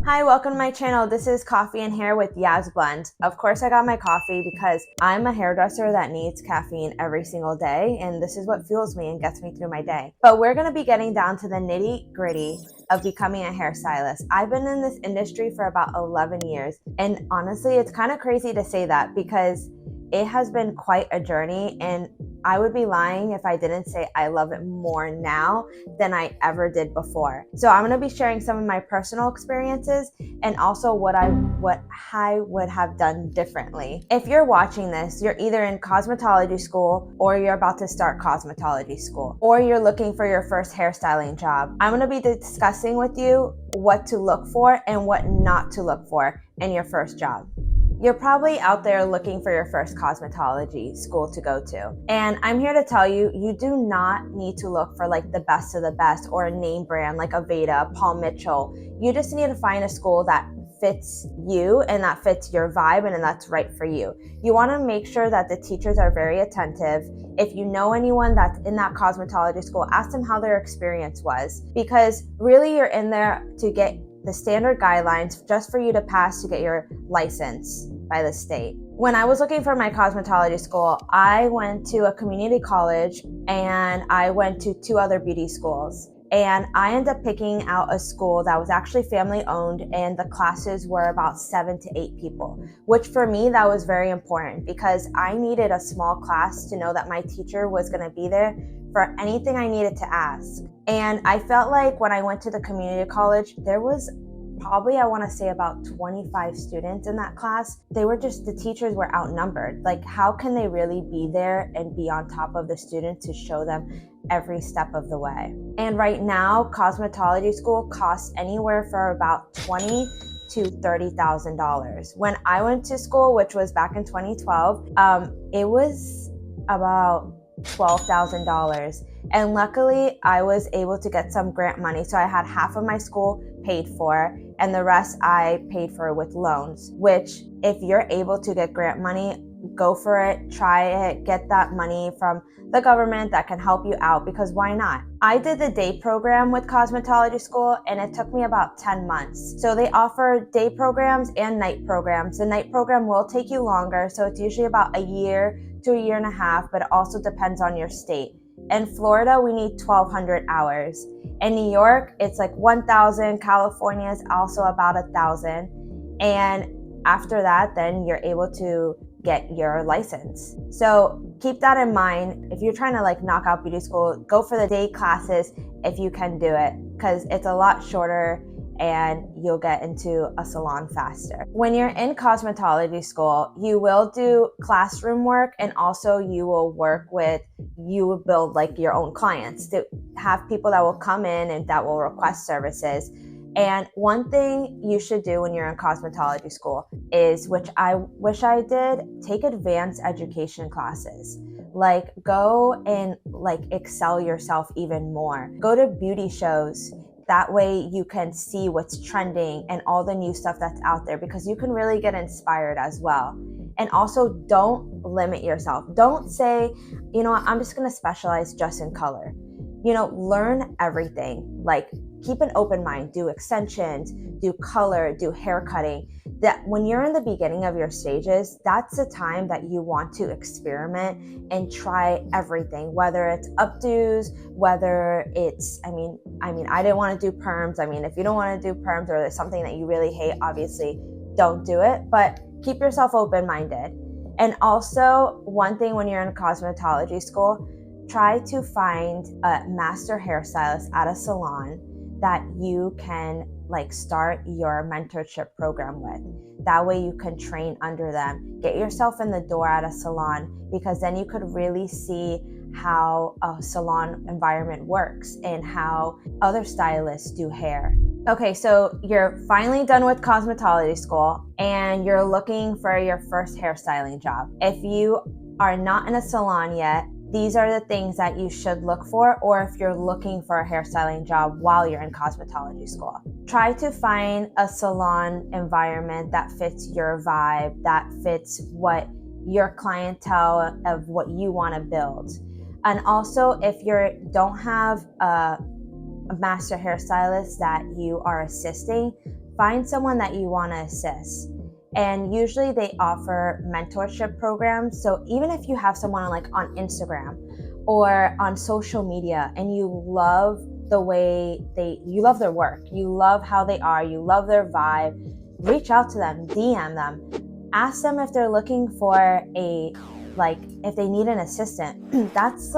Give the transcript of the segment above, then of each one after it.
Hi, welcome to my channel. This is Coffee and Hair with Yaz Blend. Of course, I got my coffee because I'm a hairdresser that needs caffeine every single day, and this is what fuels me and gets me through my day. But we're going to be getting down to the nitty gritty of becoming a hairstylist. I've been in this industry for about 11 years, and honestly, it's kind of crazy to say that because it has been quite a journey, and I would be lying if I didn't say I love it more now than I ever did before. So I'm going to be sharing some of my personal experiences and also what I would have done differently. If you're watching this, you're either in cosmetology school or you're about to start cosmetology school, or you're looking for your first hairstyling job. I'm going to be discussing with you what to look for and what not to look for in your first job. You're probably out there looking for your first cosmetology school to go to. And I'm here to tell you, you do not need to look for like the best of the best or a name brand like Aveda, Paul Mitchell. You just need to find a school that fits you and that fits your vibe and that's right for you. You want to make sure that the teachers are very attentive. If you know anyone that's in that cosmetology school, ask them how their experience was, because really you're in there to get the standard guidelines just for you to pass to get your license by the state. When I was looking for my cosmetology school, I went to a community college and I went to 2 other beauty schools. And I ended up picking out a school that was actually family owned, and the classes were about 7 to 8 people, which for me, that was very important because I needed a small class to know that my teacher was going to be there for anything I needed to ask. And I felt like when I went to the community college, there was probably, I want to say about 25 students in that class. The teachers were outnumbered. Like, how can they really be there and be on top of the students to show them every step of the way? And right now, cosmetology school costs anywhere for about $20,000 to $30,000. When I went to school, which was back in 2012, it was about $12,000. And luckily, I was able to get some grant money. So I had half of my school paid for, and the rest I paid for with loans, which if you're able to get grant money, go for it, try it, get that money from the government that can help you out, because why not? I did the day program with cosmetology school and it took me about 10 months. So they offer day programs and night programs. The night program will take you longer, so it's usually about a year to a year and a half, but it also depends on your state. In Florida, we need 1,200 hours. In New York, it's like 1,000. California is also about 1,000. And after that, then you're able to get your license. So keep that in mind. If you're trying to like knock out beauty school, go for the day classes if you can do it, because it's a lot shorter and you'll get into a salon faster. When you're in cosmetology school, you will do classroom work, and also you will build like your own clients, to have people that will come in and that will request services. And one thing you should do when you're in cosmetology school is, which I wish I did, take advanced education classes. Like, go and like excel yourself even more. Go to beauty shows. That way you can see what's trending and all the new stuff that's out there, because you can really get inspired as well. And also, don't limit yourself. Don't say, you know what, I'm just going to specialize just in color. Learn everything. Like, keep an open mind. Do extensions, do color, do hair cutting. That when you're in the beginning of your stages, that's the time that you want to experiment and try everything, whether it's updos, whether it's, I didn't want to do perms. If you don't want to do perms, or there's something that you really hate, obviously don't do it, but keep yourself open-minded. And also, one thing when you're in cosmetology school, try to find a master hairstylist at a salon that you can like start your mentorship program with. That way you can train under them. Get yourself in the door at a salon, because then you could really see how a salon environment works and how other stylists do hair. Okay, so you're finally done with cosmetology school and you're looking for your first hairstyling job. If you are not in a salon yet, these are the things that you should look for, or if you're looking for a hairstyling job while you're in cosmetology school. Try to find a salon environment that fits your vibe, that fits what your clientele of what you want to build. And also, if you don't have a master hairstylist that you are assisting, find someone that you want to assist. And usually they offer mentorship programs. So even if you have someone on Instagram or on social media and you love the way you love their work, you love how they are, you love their vibe, reach out to them, DM them, ask them if they're looking for if they need an assistant. That's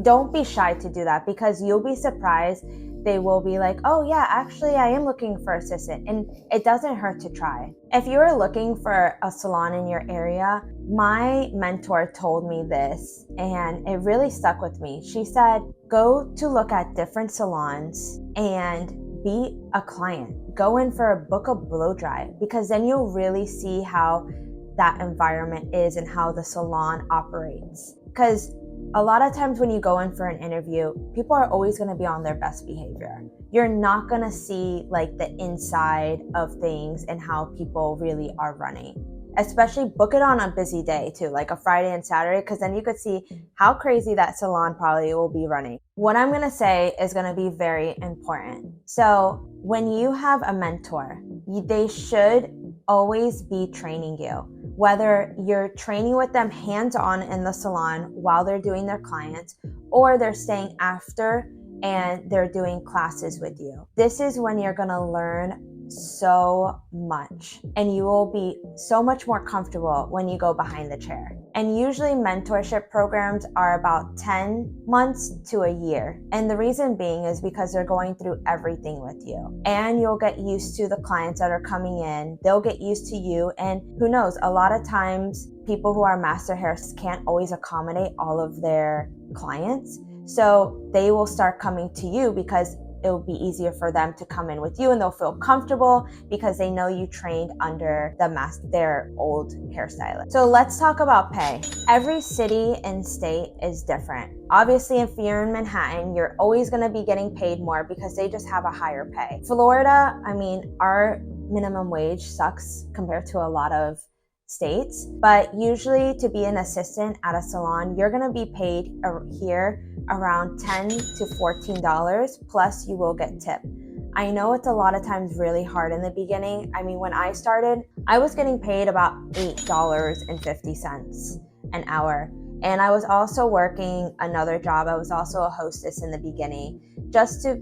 don't be shy to do that, because you'll be surprised. They will be like, oh yeah, actually I am looking for assistant, and it doesn't hurt to try. If you're looking for a salon in your area, my mentor told me this and it really stuck with me. She said, go to look at different salons and be a client. Go in for a book a blow dry, because then you'll really see how that environment is and how the salon operates. Because a lot of times when you go in for an interview, people are always going to be on their best behavior. You're not going to see the inside of things and how people really are running. Especially book it on a busy day too, like a Friday and Saturday, because then you could see how crazy that salon probably will be running. What I'm going to say is going to be very important. So when you have a mentor, they should always be training you, whether you're training with them hands-on in the salon while they're doing their clients, or they're staying after and they're doing classes with you. This is when you're going to learn so much, and you will be so much more comfortable when you go behind the chair. And usually mentorship programs are about 10 months to a year. And the reason being is because they're going through everything with you, and you'll get used to the clients that are coming in. They'll get used to you. And who knows, a lot of times people who are master hairists can't always accommodate all of their clients. So they will start coming to you because it will be easier for them to come in with you, and they'll feel comfortable because they know you trained under their old hairstylist. So let's talk about pay. Every city and state is different. Obviously, if you're in Manhattan, you're always going to be getting paid more because they just have a higher pay. Florida, our minimum wage sucks compared to a lot of states, but usually to be an assistant at a salon, you're going to be paid here around $10 to $14, plus you will get tip. I know it's a lot of times really hard in the beginning. When I started, I was getting paid about $8.50 an hour. And I was also working another job. I was also a hostess in the beginning, just to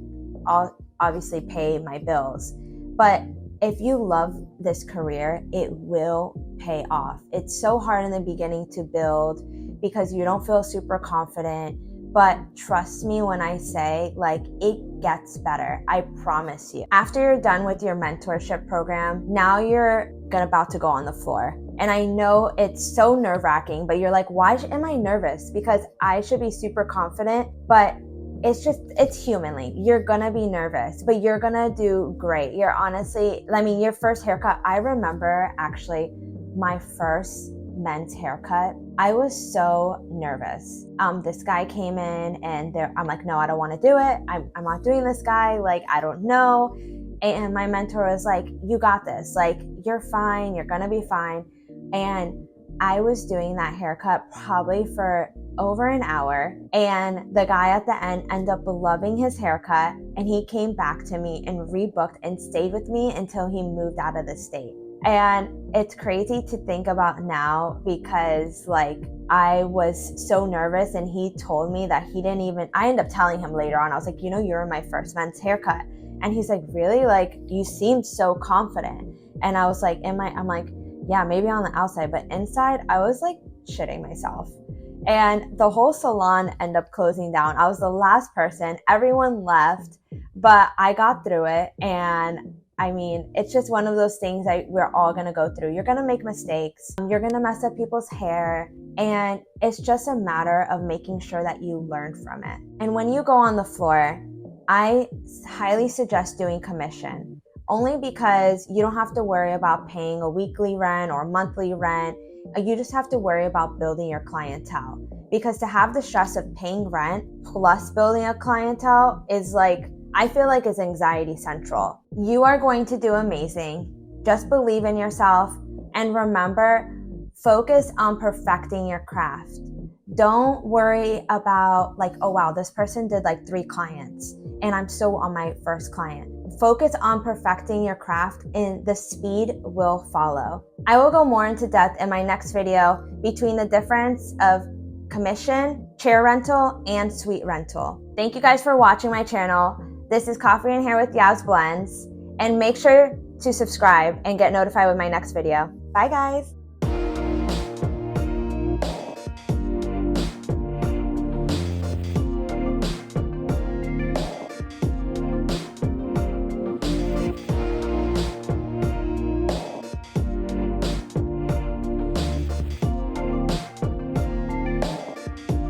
obviously pay my bills. But if you love this career, it will pay off. It's so hard in the beginning to build because you don't feel super confident. But trust me when I say, it gets better. I promise you. After you're done with your mentorship program, now you're about to go on the floor. And I know it's so nerve-wracking, but you're like, why am I nervous? Because I should be super confident, but it's humanly. You're gonna be nervous, but you're gonna do great. You're honestly, your first haircut, I remember actually my first men's haircut, I was so nervous. This guy came in and I'm like, no, I don't want to do it. I'm not doing this guy. I don't know. And my mentor was like, you got this. You're fine. You're going to be fine. And I was doing that haircut probably for over an hour. And the guy at the end ended up loving his haircut. And he came back to me and rebooked and stayed with me until he moved out of the state. And it's crazy to think about now because I was so nervous, and he told me that I ended up telling him later on, I was like, you were my first men's haircut. And he's like, really? You seem so confident. And I was like, I'm like, yeah, maybe on the outside, but inside I was shitting myself. And the whole salon ended up closing down. I was the last person. Everyone left, but I got through it. And it's just one of those things that we're all going to go through. You're going to make mistakes. You're going to mess up people's hair. And it's just a matter of making sure that you learn from it. And when you go on the floor, I highly suggest doing commission, only because you don't have to worry about paying a weekly rent or monthly rent. You just have to worry about building your clientele. Because to have the stress of paying rent plus building a clientele is I feel it's anxiety central. You are going to do amazing. Just believe in yourself. And remember, focus on perfecting your craft. Don't worry about oh wow, this person did 3 clients and I'm so on my first client. focus on perfecting your craft and the speed will follow. I will go more into depth in my next video between the difference of commission, chair rental, and suite rental. Thank you guys for watching my channel. This is Coffee and Hair with Yaz Blends, and make sure to subscribe and get notified with my next video. Bye guys.